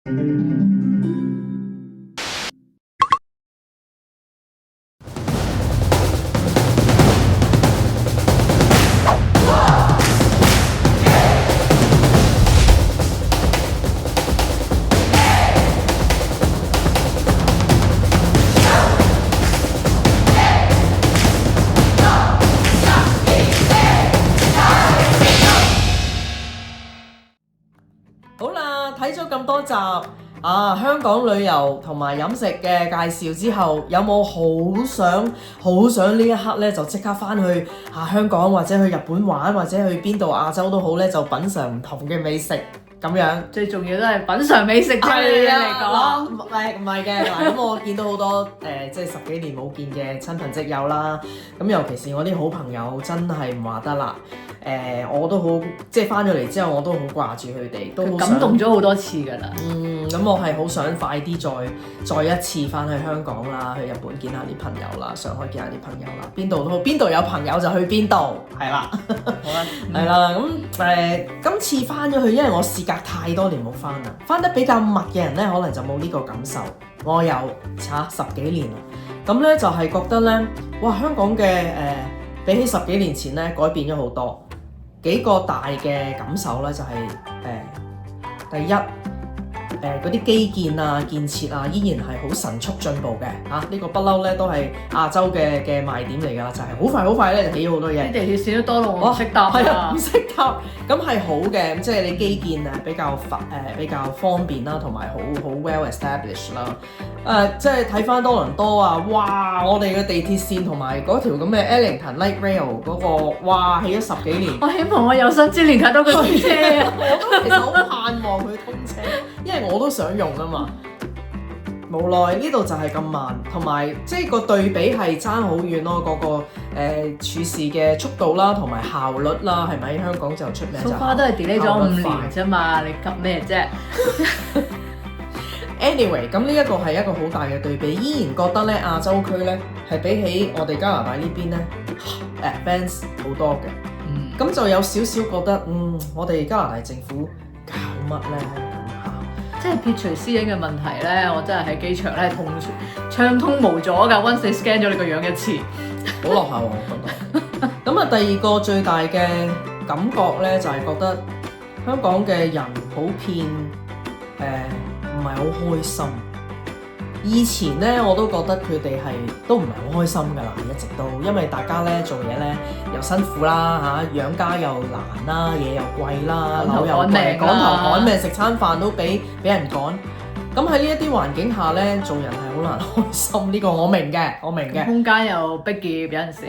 好啦，睇咗咁多集香港旅遊同埋飲食嘅介紹之後，有冇好想呢一刻咧就即刻翻去香港或者去日本玩，或者去邊度亞洲都好咧，就品嚐唔同嘅美食咁樣。最重要都係品嚐美食對你嚟講。唔係嘅，咁我見到好多即係10幾年冇見嘅親朋戚友啦，咁尤其是我啲好朋友，真係唔話得啦。我都好，即係翻咗嚟之後，我都好掛住佢哋，都好感動咗好多次㗎啦。咁我係好想快啲再一次翻去香港啦，去日本見下啲朋友啦，上海見下啲朋友啦，邊度都好，邊度有朋友就去邊度，係啦。好啦，係啦，咁今次翻咗去，因為我事隔太多年冇翻啦，翻得比較密嘅人咧，可能就冇呢個感受。我有10幾年啦，咁咧就係覺得咧，哇！香港嘅比起10幾年前咧，改變咗好多。幾個大嘅感受咧，就係第一，嗰啲基建啊、建設啊，依然係好神速進步嘅呢個不嬲咧，都係亞洲嘅賣點嚟㗎，就係好快咧就起咗好多嘢。啲地鐵線都多到我唔識搭啊！唔識搭，咁係好嘅，即係你基建比較方便啦，同埋好 well established 啦。即係睇翻多倫多啊，哇！我哋嘅地鐵線同埋嗰條咁嘅 Eglinton Light Rail 嗰個，哇！起咗10幾年。我希望我有生之年睇到佢通車啊！我都其實好盼望佢通車，因為我都想用啊嘛。無奈呢度就係咁慢，同埋即係個對比係爭好遠咯。嗰個處事嘅速度啦，同埋效率啦，係咪？香港就出名就So far都係 delay 咗5年啫嘛，你急咩啫？Anyway， 咁呢一個係一個好大嘅對比，依然覺得咧亞洲區咧係比起我哋加拿大呢邊咧 advance 好多嘅。咁就有少少覺得，我哋加拿大政府搞乜咧？即係撇除私隱嘅問題咧，我真係喺機場咧暢通無阻㗎。Once 你 scan 咗你個樣一次，好落後我覺得。咁啊，第二個最大嘅感覺咧，就係覺得香港嘅人普遍唔係好開心。以前咧我都覺得佢哋都唔係好開心㗎啦，一直都，因為大家咧做嘢咧又辛苦啦養家又難啦，嘢又貴啦，樓又貴，趕頭趕命，食餐飯都俾人趕。咁喺呢一啲環境下咧，做人係好難開心，呢個我明嘅。空間又逼仄，有陣時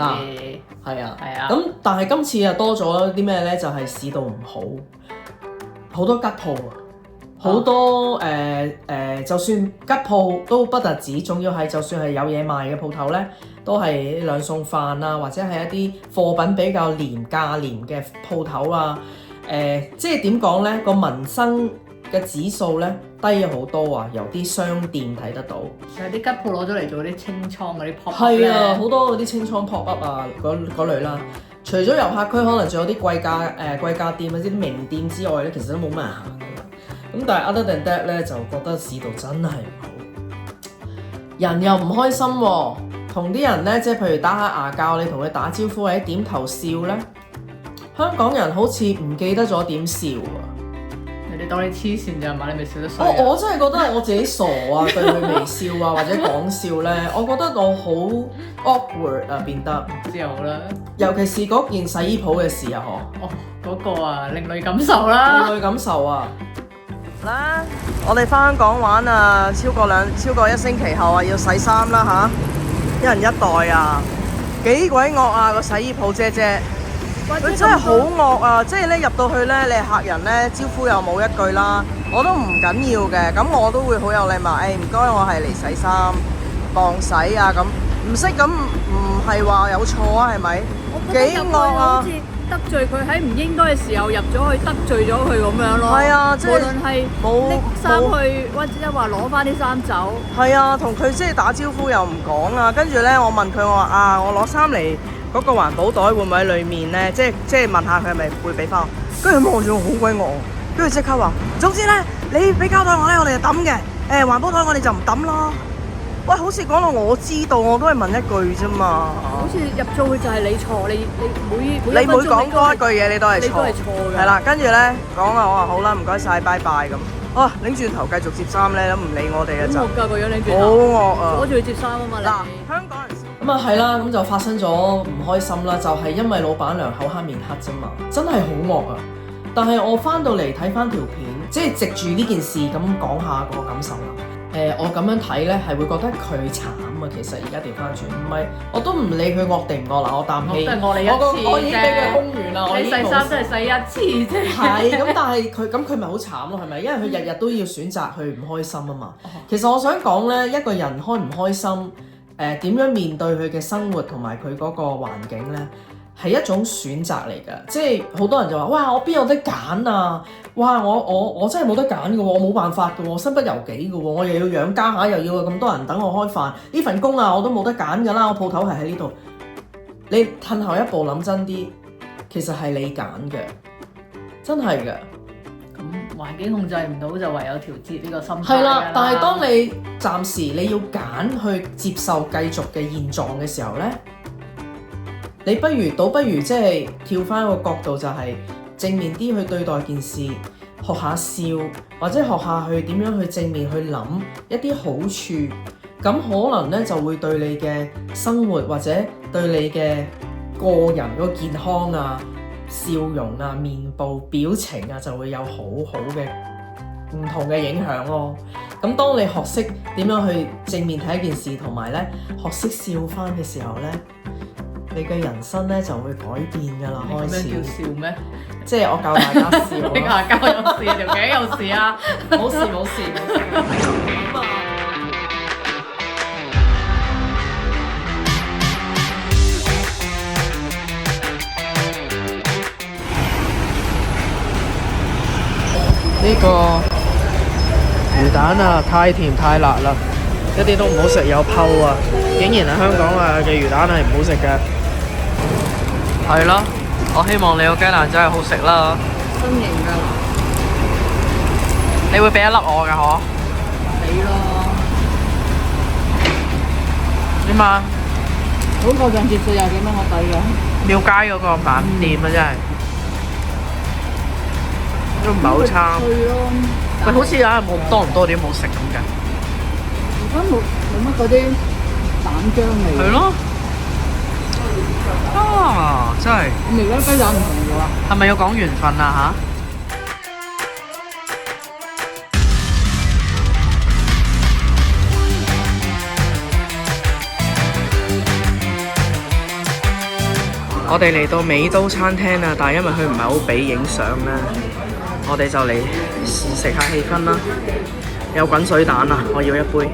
係啊。咁但係今次又多咗啲咩咧？就係市道唔好，好多吉鋪好多就算吉鋪都不特止，仲要係就算係有嘢賣嘅鋪頭咧，都係兩餸飯啊，或者係一啲貨品比較價廉嘅鋪頭啊。即係點講咧？個民生嘅指數咧低咗好多啊！由啲商店睇得到，有啲吉鋪攞咗嚟做啲清倉嗰啲 pop up 係啊，好多嗰啲清倉 pop up 啊嗰類啦。除咗遊客區，可能仲有啲貴價店或者啲名店之外咧，其實都冇乜人行。咁但係 other than that 咧，就覺得市道真係唔好，人又唔開心喎。同啲人咧，即係譬如打下牙膠，你同佢打招呼或者點頭笑咧，香港人好似唔記得咗點笑啊！人哋當你黐線咋嘛？你咪笑得衰。我真係覺得我自己傻啊，對佢微笑啊或者講笑咧，我覺得我好 awkward 啊，變得之後啦，尤其是嗰件洗衣鋪嘅事啊，嗰個啊，另類感受啦，另類感受啊！啦，我哋翻香港玩啊，超過1星期後啊，要洗衫啦一人一袋啊，幾鬼惡啊個洗衣鋪姐姐，佢真係好惡啊！即係咧入到去咧，你係客人咧，招呼又冇一句啦，我都唔緊要嘅，咁我都會好有禮貌，唔該，我係嚟洗衫幫洗啊，咁唔識咁唔係話有錯啊，係咪？幾惡啊！得罪佢喺唔應該嘅時候入咗去，得罪咗佢咁樣咯。係啊，即係無論係拎衫去，或者話攞翻啲衫走。係啊，同佢即係打招呼又唔講啊。跟住咧，我問佢，我話我攞衫嚟嗰個環保袋會唔會喺裡面咧？即係問下佢係咪會俾翻我。跟住佢望住我好鬼惡，跟住即刻話：總之咧，你俾膠袋我咧，我哋就抌嘅。環保袋我哋就唔抌咯。喂，好似講到我知道，我都係問一句啫嘛。好似入租佢就係你錯，你每你每講多一句嘢，你都係錯。你都係錯嘅。係啦，跟住咧講啊，我話好啦，唔該晒，拜拜咁。哇！擰轉頭繼續接衫咧，都唔理我哋嘅就。好惡㗎個樣，擰轉頭。好惡啊！阻住佢接衫啊嘛！嗱，香港人。咁啊係啦，咁就發生咗唔開心啦，就係因為老闆娘口黑面黑啫嘛，真係好惡啊！但係我翻到嚟睇翻條片，即係藉住呢件事咁講下個感受啦。我咁樣睇咧，係會覺得佢慘啊！其實而家調翻轉，唔係我都唔理佢惡定唔惡嗱，我啖氣，都係惡你一次我已經俾佢空完啦，我已你經洗衫真係洗一次啫。係咁，但係佢咪好慘咯，係咪？因為佢日日都要選擇去唔開心啊嘛。其實我想講咧，一個人開唔開心，點樣面對佢嘅生活同埋佢嗰個環境咧，係一種選擇嚟㗎。即係好多人就話：哇，我邊有得揀啊！哇，我真係冇得揀㗎喎，我冇辦法㗎喎，身不由己㗎喎，我又要養家下，又要咁多人等我開飯，呢份工啊我都冇得揀㗎啦，我鋪頭係喺呢度。你褪後一步諗真啲，其實係你揀嘅，真係嘅。咁環境控制唔到，就唯有調節呢個心態。係啦，但係當你暫時你要揀去接受繼續嘅現狀嘅時候咧，你倒不如即係跳翻一個角度，就係正面啲去對待件事，學下笑，或者學下去點樣去正面去諗一啲好處，咁可能咧就會對你嘅生活或者對你嘅個人嗰個健康啊、笑容啊、面部表情啊，就會有好好嘅唔同嘅影響咯。咁當你學識點樣去正面睇一件事，同埋咧學識笑翻嘅時候咧，你嘅人生咧就會改變㗎啦。開始叫笑咩？即係我教大家笑咯。你牙膠有事啊，條頸有事啊！冇事冇事冇事。咁啊，呢個魚蛋啊，太甜太辣啦，一啲都唔好食，有泡啊！竟然係香港啊嘅魚蛋係唔好食嘅。係咯，我希望你個雞蛋仔係好食啦。新型㗎，你會俾一粒我㗎嗬？俾咯。點啊？好過上次40幾蚊我抵嘅。廟街嗰個晚店啊，真係都唔係好差。喂，好似啊冇多唔多啲好食咁嘅。而家冇乜嗰啲蛋漿味。係咯。啊，真係。咁而家雞蛋唔同咗啦。係咪要講緣分啊嚇？我哋嚟到美都餐廳啊，但係因為佢唔係好俾影相咧，我哋就嚟試食下氣氛啦。有滾水蛋啊，我要一杯。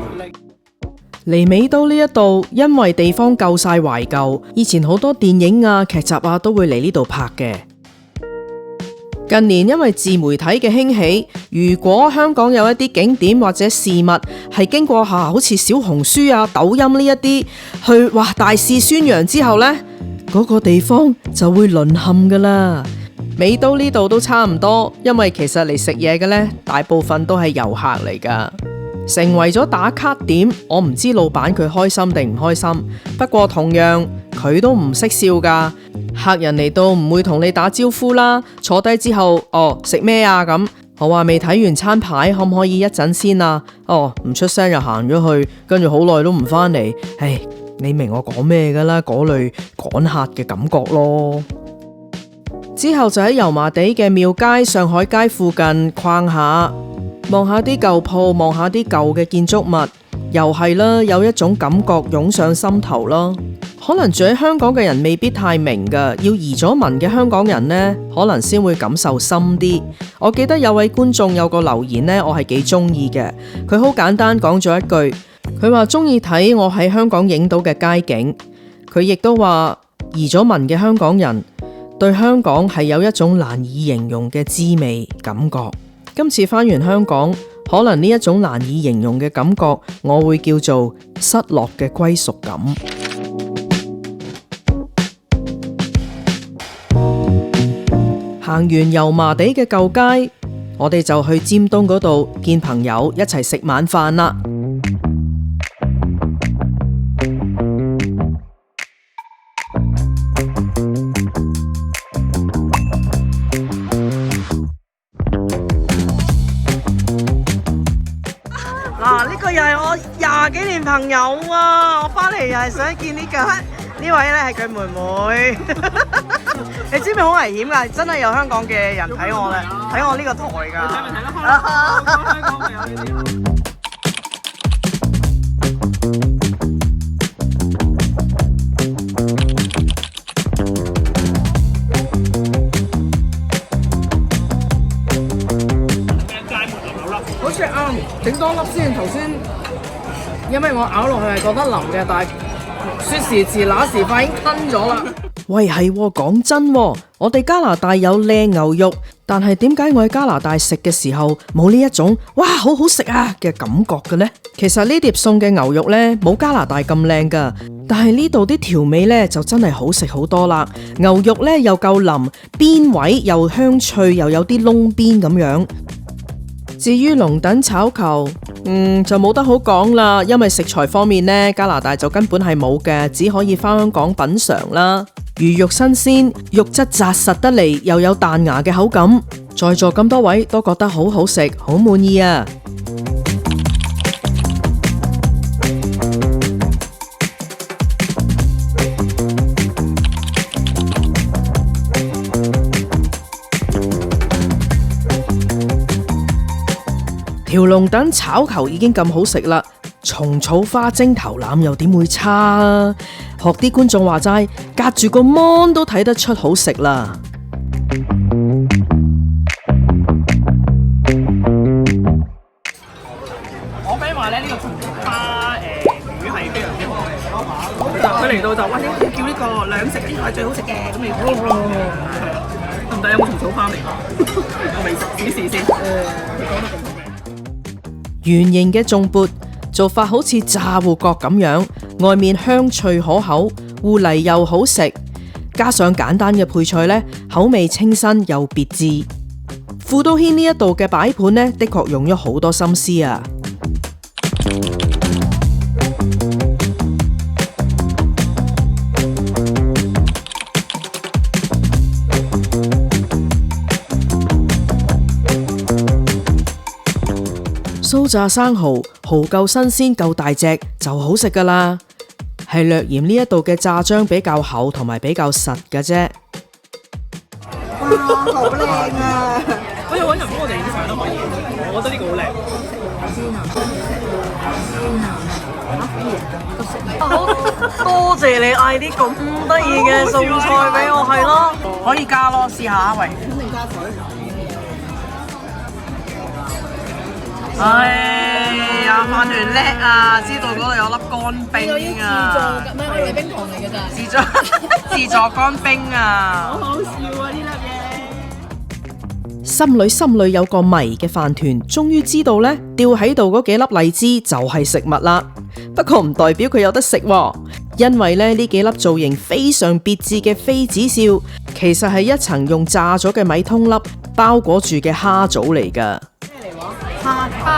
嚟美都呢一度，因為地方夠晒懷舊，以前好多電影啊、劇集啊都會嚟呢度拍嘅。近年因為自媒體嘅興起，如果香港有一啲景點或者事物係經過好似小紅書啊、抖音呢一啲去大肆宣揚之後呢，嗰個地方就會淪陷噶啦。美都呢度都差唔多，因為其實嚟食嘢嘅呢，大部分都係遊客嚟噶。成為咗打卡點，我唔知老闆佢開心定唔開心。不過同樣佢都唔識笑噶，客人嚟到唔會同你打招呼啦。坐低之後，食咩啊咁？我話未睇完餐牌，可唔可以一陣先啊？唔出聲就行咗去，跟住好耐都唔返嚟。唉，你明我講咩噶啦？嗰類趕客嘅感覺咯。之後就喺油麻地嘅廟街、上海街附近逛下。望下啲舊鋪，望下啲舊嘅建築物，又係啦，有一種感覺湧上心頭咯。可能住喺香港嘅人未必太明噶，要移咗民嘅香港人呢，可能先會感受深啲。我記得有位觀眾有個留言呢，我係幾中意嘅。佢好簡單講咗一句，佢話中意睇我喺香港影到嘅街景。佢亦都話移咗民嘅香港人對香港係有一種難以形容嘅滋味感覺。今次返完香港，可能呢一種難以形容嘅感覺，我會叫做失落嘅歸屬感。行完油麻地嘅舊街，我哋就去尖東嗰度見朋友一齊食晚飯啦。嗱，呢個又係我20幾年朋友啊！我翻嚟又係想見呢位咧係佢妹妹。你知唔知好危險㗎？真係有香港嘅人睇我咧，睇我呢個台㗎。睇咪睇得開？香港咪有呢啲。好似啱，整多粒先。頭先因為我咬落去係覺得腍嘅，但係說時遲那時快已經吞咗啦。喂，係講真，我哋加拿大有靚牛肉，但係點解我喺加拿大食嘅時候冇呢一種哇好好食啊嘅感覺嘅呢？其實呢碟餸嘅牛肉呢，冇加拿大咁靚噶，但係呢度啲調味呢，就真係好食好多啦。牛肉呢又夠腍，邊位又香脆，又有啲窿邊咁樣。至於龍躉炒球，就冇得好講啦，因為食材方面呢，加拿大就根本係冇嘅，只可以返香港品嘗啦。魚肉新鮮，肉質紮實得嚟，又有彈牙嘅口感，在座咁多位都覺得好好食，好滿意啊！條龍躉炒球已經咁好食啦，蟲草花蒸頭腩又點會差啊？學啲觀眾話齋，隔住個 mon 都睇得出好食啦。我 friend 話咧，呢個蟲草花魚係非常之好嘅。佢嚟到就哇，你叫呢個兩食呢個係最好食嘅，咁你得唔得？有冇蟲草花味？我未食，試先。圓形嘅粽缽做法好似炸芋角咁樣，外面香脆可口，芋泥又好食，加上簡單嘅配菜呢，口味清新又別致。富都軒呢一度嘅擺盤呢，的確用咗好多心思啊！酥炸生蠔，蠔夠新鮮夠大隻就好食噶啦，係略嫌呢一度嘅炸漿比較厚同埋比較實嘅啫。哇，好靚啊！可以揾人幫我哋影相都可以，我覺得呢個好靚。好多謝你嗌啲咁得意嘅餸菜俾我，係咯，可以加咯，試下喂。肯定加水。哎呀，飯團叻啊！知道嗰度有粒乾冰啊！唔係我以為冰糖嚟㗎咋？自助乾冰啊！好好笑啊！呢粒嘢。心裏有個謎嘅飯團，終於知道呢，吊喺度嗰幾粒荔枝就係食物啦。不過唔代表佢有得食喎，因為呢幾粒造型非常別致嘅妃子笑，其實係一層用炸咗嘅米通粒包裹住嘅蝦棗嚟㗎。蝦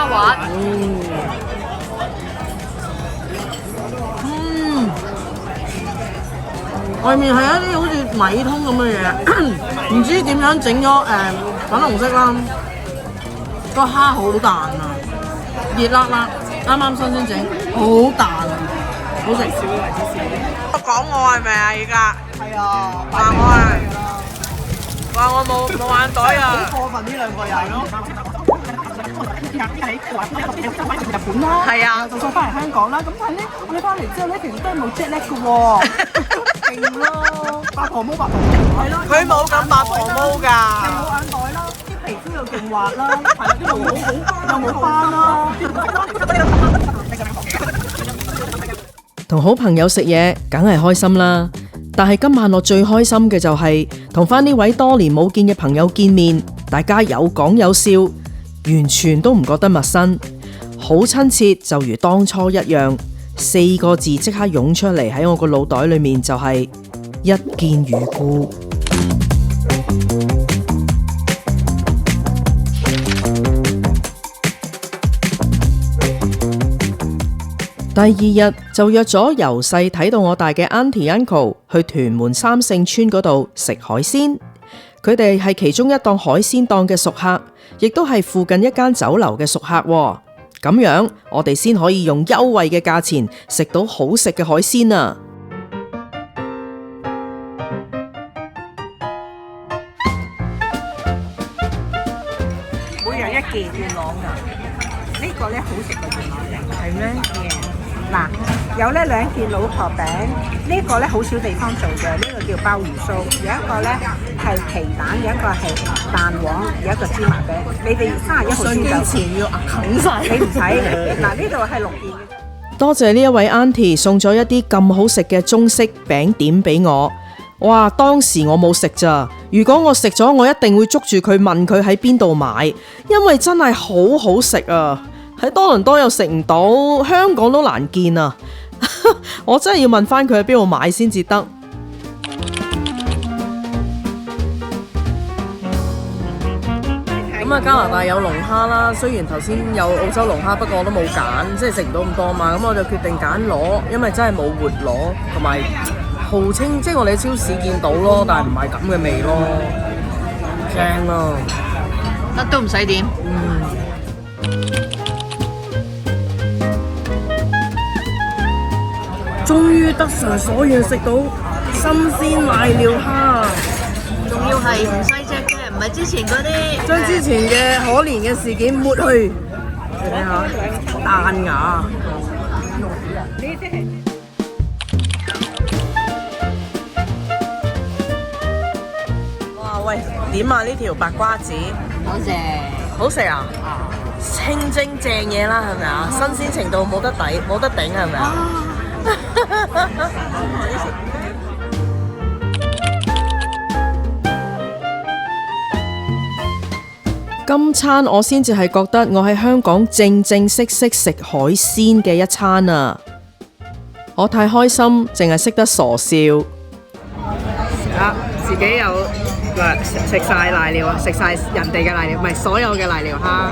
滑，外面係一啲好似米通咁嘅嘢，唔知點樣整咗粉紅色啦。個蝦好彈啊，熱辣辣，啱啱新鮮整，好彈啊，好食。少啲為之少。講我係咪啊？而家係啊，話我係，話我冇眼袋啊！好過分呢兩個人咯。日本啦，係啊，就再翻嚟香港啦。咁但係咧，我哋翻嚟之後咧，其實都係冇 jet lag 嘅喎，勁咯，八婆毛係咯，佢冇咁八婆毛㗎，係冇眼袋啦，啲皮膚又勁滑啦，係啦，啲毛好又冇斑啦。同好朋友食嘢，梗係開心啦。但係今晚我最開心嘅就係同翻呢位多年冇見嘅朋友見面，大家有講有笑，完全都唔覺得陌生，好親切，就如當初一樣。4個字即刻湧出嚟喺我個腦袋裏面，就係一見如故。第二日就約咗由細睇到我大嘅 Auntie Uncle 去屯門三聖村嗰度食海鮮。佢哋係其中一檔海鮮檔嘅熟客，亦都係附近一間酒樓嘅熟客喎。咁樣我哋先可以用優惠嘅價錢食到好食嘅海鮮啊！每人一件元朗㗎，呢個咧好食嘅元朗嘅，係咩？嗱，有呢2件老婆餅，呢個咧好少地方做嘅，呢個叫鮑魚酥，有一個咧係皮蛋，有一個係蛋黃，有一個芝麻餅。你哋31號先走，前要啃晒，你唔使。嗱，呢度係6件嘅。多謝呢一位 Auntie 送咗一啲咁好食嘅中式餅點俾我。哇！當時我冇食咋，如果我食咗，我一定會捉住佢問佢喺邊度買，因為真係好好食啊！喺多倫多又食唔到，香港都難見啊！我真係要問翻佢喺邊度買先至得。咁啊，加拿大有龍蝦啦，雖然頭先有澳洲龍蝦，不過我都冇揀，即係食唔到咁多嘛，咁我就決定揀螺，因為真係冇活螺，同埋號稱即係我哋喺超市見到咯，但係唔係咁嘅味咯，正啊！乜都唔使點。終於得償所願食到新鮮瀨尿蝦，仲要係唔細隻嘅，唔係之前嗰啲。將之前嘅可憐嘅事件抹去。你睇下彈牙。哇喂，點啊？呢條白瓜子好食。好食啊！清蒸正嘢啦，係咪啊？新鮮程度冇得抵，冇得頂，係咪啊？今餐我先至係覺得我喺香港正正式式食海鮮嘅一餐啊！我太開心，淨係識得傻笑。自己有食晒瀨尿啊！食晒人哋嘅瀨尿，唔係所有嘅瀨尿蝦。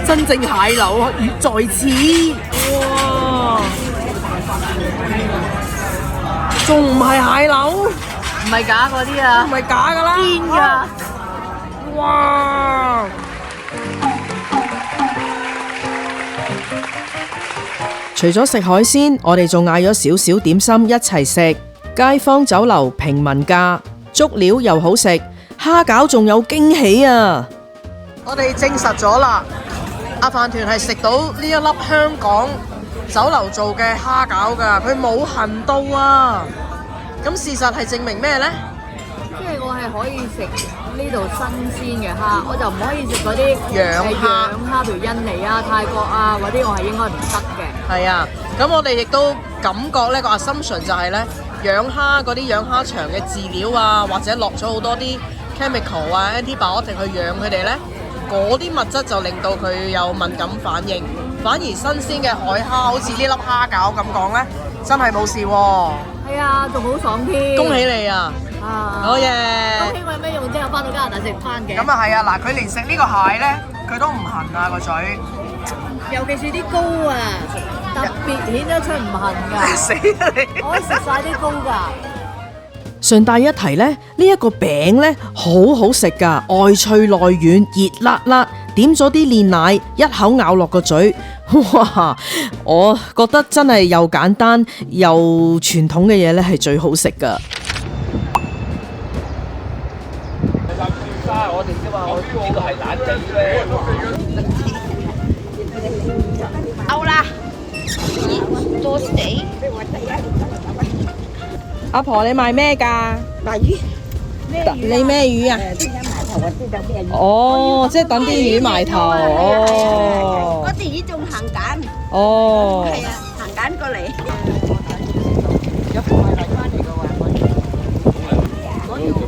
真正蟹柳在此，哇！仲唔係蟹柳？唔係假嗰啲啊，唔係假㗎啦，堅㗎。哇！除咗食海鮮，我哋仲嗌咗少少點心一齊食。街坊酒樓平民價，足料又好食，蝦餃仲有驚喜啊！我哋證實咗啦，阿飯團係食到呢一粒香港酒樓做嘅蝦餃㗎，佢冇痕到啊！咁事實係證明咩呢？即係我係可以食呢度新鮮嘅蝦，我就唔可以食嗰啲養蝦，譬如印尼啊、泰國啊嗰啲，我係應該唔得嘅。係啊，咁我哋亦都感覺呢個 assumption 就係呢，養蝦嗰啲養蝦場嘅飼料啊，或者落咗好多啲 chemical 啊、antibiotic 去養佢哋呢，嗰啲物質就令到佢有敏感反應。反而新鮮嘅海蝦，好似呢粒蝦餃咁講呢，真係冇事喎。係啊，仲好爽添。恭喜你啊！好嘢！恭喜我有咩用啫？我翻到加拿大食翻嘅。咁啊係啊，嗱，佢連食呢個蟹呢，佢都唔痕啊個嘴。尤其是啲膏啊，特別顯得出唔痕㗎。死啊你！我可以食晒啲膏㗎。順帶一提呢，呢一個餅呢，好好食㗎，外脆內軟，熱辣辣，點咗啲煉奶，一口咬落個嘴，哇！我覺得真係又簡單又傳統嘅嘢呢，係最好食㗎。我哋啫嘛，我呢個係蛋仔咧。好啦，多死！阿婆，你賣咩㗎？賣魚，你咩魚啊？埋頭我知道咩魚。哦，即係等啲魚埋頭。哦。嗰啲魚仲行緊。哦。係啊，行緊過嚟。有條係嚟翻嚟嘅喎，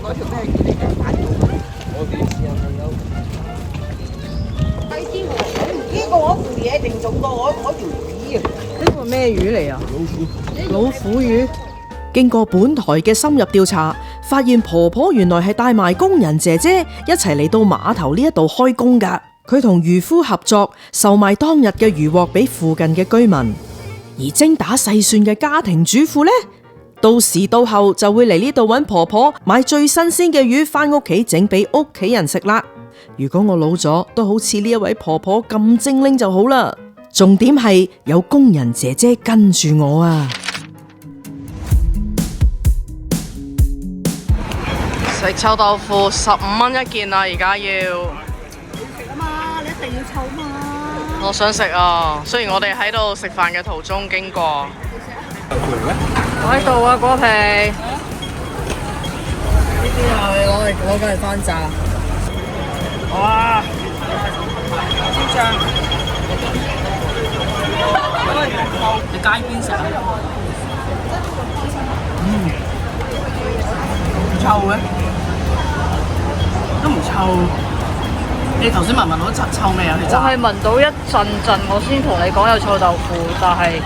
嗰條咩魚嚟嘅？我哋試下睇到。呢個我扶嘢定重過我條魚啊？呢個咩魚嚟啊？老虎魚。經過本台嘅深入調查，發現婆婆原來係帶埋工人姐姐一齊嚟到碼頭呢一度開工㗎。佢同漁夫合作，售賣當日嘅漁獲俾附近嘅居民。而精打細算嘅家庭主婦呢，到時到後就會嚟呢度揾婆婆買最新鮮嘅魚返屋企整俾屋企人食啦。如果我老咗，都好似呢一位婆婆咁精靈就好啦。重點係有工人姐姐跟住我啊！食臭豆腐15蚊一件啊！而家要食啊嘛，你一定要臭嘛。我想食啊！雖然我哋喺度食飯嘅途中經過。我喺度啊，果皮。呢啲係攞緊嚟翻炸。哇！超醬。你街邊食啊？唔臭嘅，都唔臭。你頭先聞到臭味啊？我係聞到一陣陣，我先同你講有臭豆腐，但係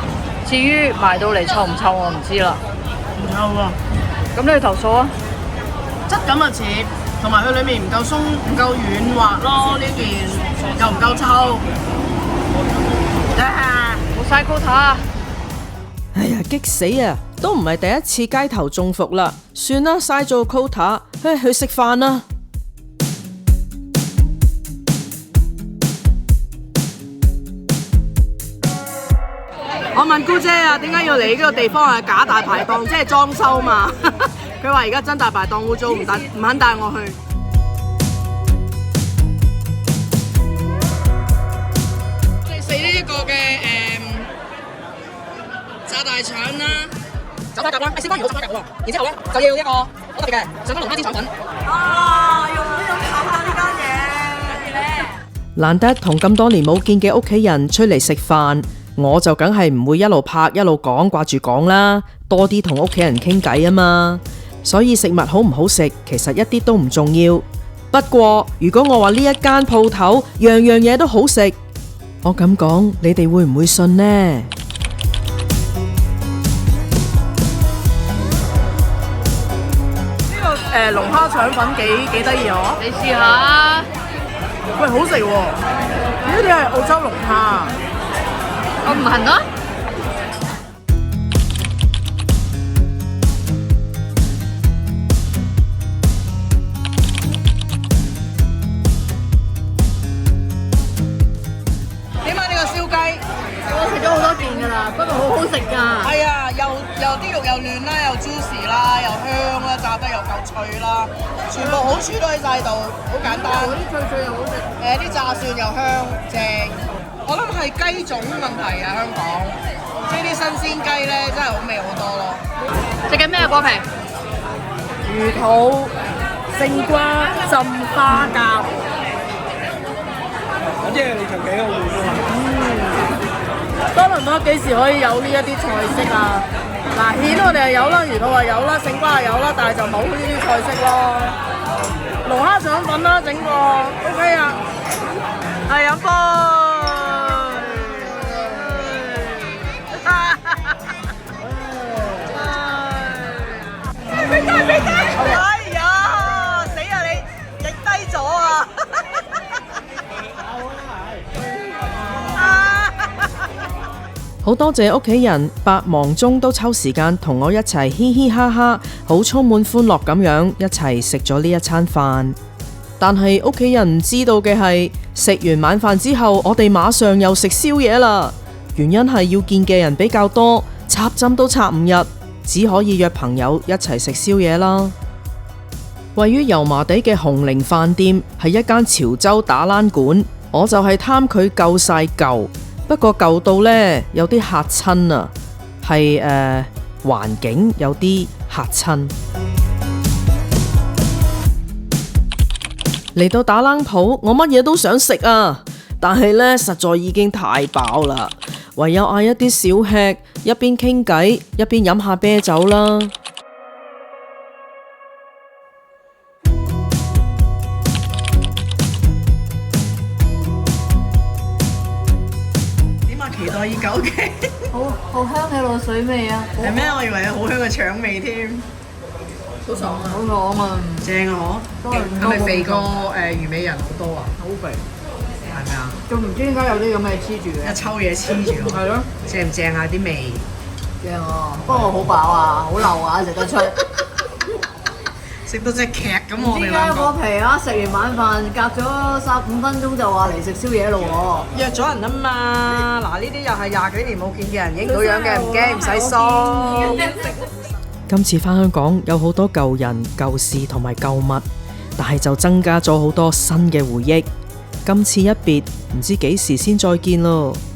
至於賣到嚟臭唔臭，我唔知啦。唔臭啊！咁你去投訴啊？質感啊似，同埋佢裏面唔夠鬆，唔夠軟滑咯。呢件又唔夠臭。冇晒 quota 啊！哎呀，激死啊！都唔係第一次街頭中伏啦，算啦，嘥咗個 quota，去食飯啦。我問姑姐啊，點解要嚟呢個地方啊？假大排檔，即係裝修嘛。佢話而家真大排檔污糟，唔肯帶我去。我哋食呢一個嘅炸大腸啦，手花甲啦，先番魚好手花甲喎。然之後咧就要一個好特別嘅上番龍蝦煎腸粉。啊，用呢種炒法呢間嘢。難得同咁多年冇見嘅屋企人出嚟食飯。我就梗係唔會一路拍一路講，掛住講啦，多啲同屋企人傾偈啊嘛。所以食物好唔好食，其實一啲都唔重要。不過如果我話呢一間鋪頭樣樣嘢都好食，我咁講，你哋會唔會信呢？呢個龍蝦腸粉幾得意啊！你試下。喂，好食喎！呢啲係澳洲龍蝦。我唔行咯。點啊？呢個燒雞，我食咗好多件㗎啦，不過好好食㗎。係啊，又啲肉又嫩啦，又 juicy 啦，又香啦，炸得又夠脆啦，全部好處都喺晒度，好簡單。啲脆又好食。啲炸蒜又香正。我諗係雞種問題啊，香港即係啲新鮮雞咧，真係好味好多咯。食緊咩啊？果皮？魚肚、勝瓜、浸花甲。即係你就幾好喎。多倫多幾時可以有呢一啲菜式啊？嗱，蜆我哋係有啦，魚肚係有啦，勝瓜係有啦，但係就冇呢啲菜式咯。龍蝦腸粉啦，整個 OK 啊，係飲波。哎呀，死啊你，影低咗啊！好多謝屋企人百忙中都抽時間同我一齊嘻嘻哈哈，好充滿歡樂咁樣一齊食咗呢一餐飯。但係屋企人唔知道嘅係，食完晚飯之後，我哋馬上又食宵夜啦。原因係要見嘅人比較多，插針都插唔入，只可以約朋友一齊食宵夜啦。位於油麻地嘅紅菱飯店係一間潮州打冷館，我就係貪佢夠晒舊。不過舊到呢，有啲嚇親啊，係環境有啲嚇親。嚟到打冷鋪，我乜嘢都想食啊，但係呢，實在已經太飽啦，唯有嗌一啲小吃，一邊傾偈一邊飲下啤酒啦。期待已久嘅，好香嘅落水味啊！係咩？我以為有好香嘅腸味添。好爽啊！好爽啊！正啊嗬，係咪肥過魚尾人好多啊？好肥，係咪啊？仲唔知點解有啲咁嘅黐住嘅？一抽嘢黐住喎，係咯，正唔正啊啲味？正啊！不過好飽啊，好流啊，食得出。食到隻劇咁我哋點解兩個個皮啊？食完晚飯隔咗15分鐘就話嚟食宵夜咯喎！約咗人啊嘛，嗱呢啲又係20幾年冇見嘅人，影到樣嘅唔驚，唔使梳。今次返香港有好多舊人、舊事同埋舊物，但係就增加咗好多新嘅回憶。今次一別，唔知幾時先再見咯〜